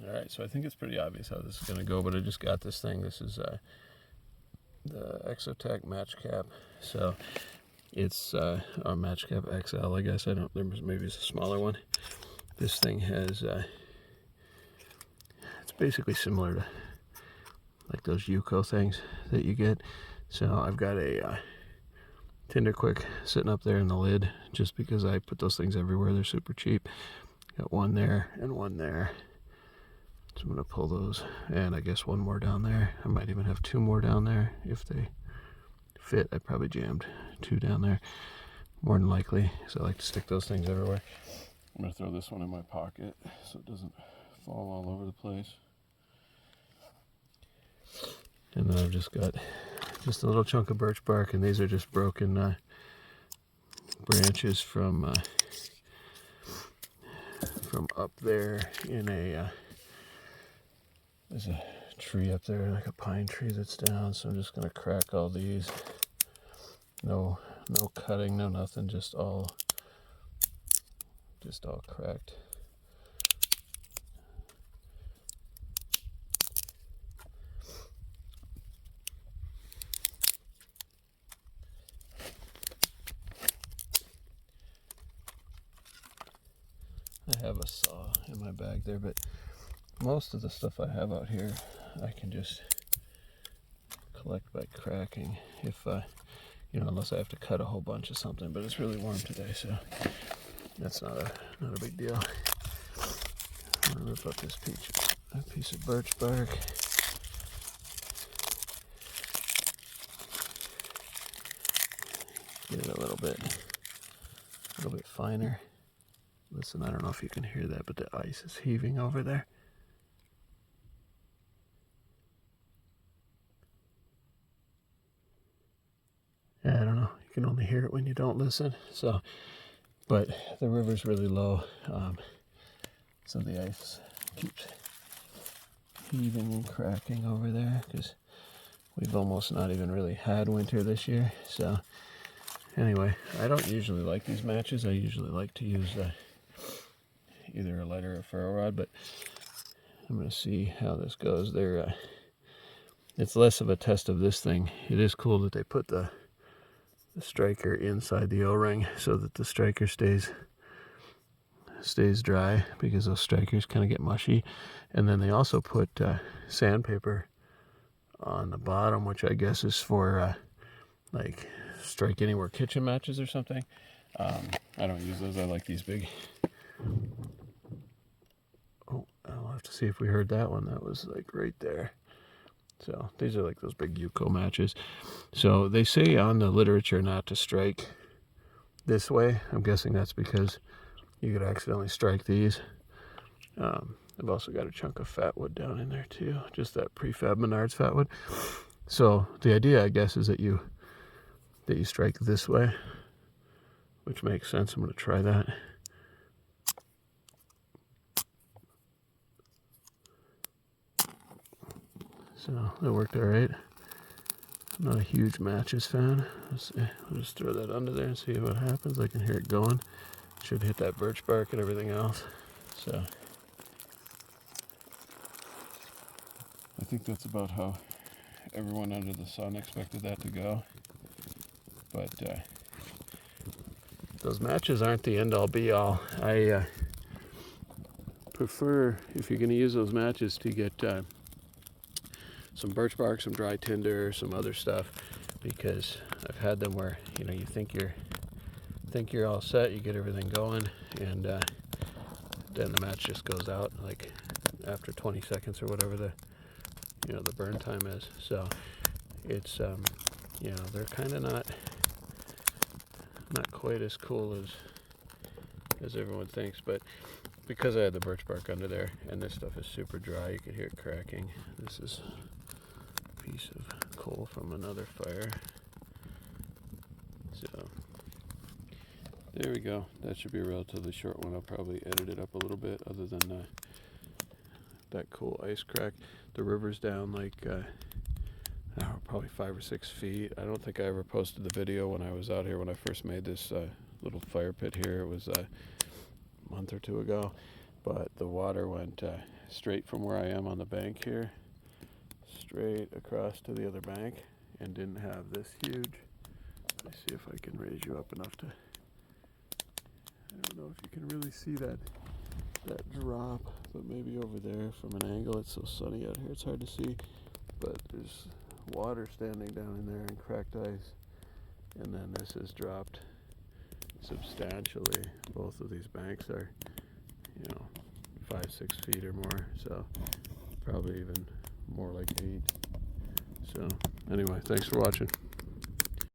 Alright, so I think it's pretty obvious how this is going to go, but I just got this thing. This is the Exotac Matchcap. So it's a Matchcap XL, I guess. Maybe it's a smaller one. This thing has, it's basically similar to like those Yuko things that you get. So I've got a Tinder Quick sitting up there in the lid just because I put those things everywhere. They're super cheap. Got one there and one there. So I'm going to pull those, and I guess one more down there. I might even have two more down there if they fit. I probably jammed two down there, more than likely, so I like to stick those things everywhere. I'm going to throw this one in my pocket so it doesn't fall all over the place. And then I've just got just a little chunk of birch bark, and these are just broken branches from up there in a... There's a tree up there, like a pine tree that's down, so I'm just going to crack all these. No cutting, no nothing, just all cracked. I have a saw in my bag there, but most of the stuff I have out here I can just collect by cracking if unless I have to cut a whole bunch of something. But it's really warm today, so that's not a big deal. I'm gonna rip up this piece of birch bark. Get it a little bit finer. Listen, I don't know if you can hear that, but the ice is heaving over there. Yeah, I don't know. You can only hear it when you don't listen. So, but the river's really low, so the ice keeps heaving and cracking over there because we've almost not even really had winter this year. So, anyway, I don't usually like these matches. I usually like to use either a lighter or a ferro rod, but I'm going to see how this goes. It's less of a test of this thing. It is cool that they put the striker inside the O-ring so that the striker stays dry, because those strikers kind of get mushy. And then they also put sandpaper on the bottom, which I guess is for like strike anywhere kitchen matches or something. I don't use those. I like these big. Oh, I'll have to see if we heard that one. That was like right there. So these are like those big Yuko matches. So they say on the literature not to strike this way. I'm guessing that's because you could accidentally strike these. I've also got a chunk of fat wood down in there too, just that prefab Menards fat wood. So the idea, I guess, is that you strike this way, which makes sense. I'm going to try that. So that worked all right. I'm not a huge matches fan. Let's see. I'll just throw that under there and see what happens. I can hear it going. Should hit that birch bark and everything else. So I think that's about how everyone under the sun expected that to go. But those matches aren't the end all be all. I prefer, if you're going to use those matches, to get some birch bark, some dry tinder, some other stuff, because I've had them where you think you're all set, you get everything going, and then the match just goes out like after 20 seconds or whatever the burn time is. So it's they're kind of not quite as cool as everyone thinks, but because I had the birch bark under there and this stuff is super dry, you can hear it cracking. This is a piece of coal from another fire. So there we go. That should be a relatively short one. I'll probably edit it up a little bit, other than that cool ice crack. The river's down like probably 5 or 6 feet. I don't think I ever posted the video when I was out here when I first made this little fire pit here. It was a month or two ago, but the water went straight from where I am on the bank here, straight across to the other bank, and didn't have this huge. Let me see if I can raise you up enough to, I don't know if you can really see that drop, but maybe over there from an angle. It's so sunny out here, it's hard to see, but there's water standing down in there and cracked ice, and then this has dropped substantially. Both of these banks are, 5-6 feet or more, so probably even more like 8. So anyway, thanks for watching.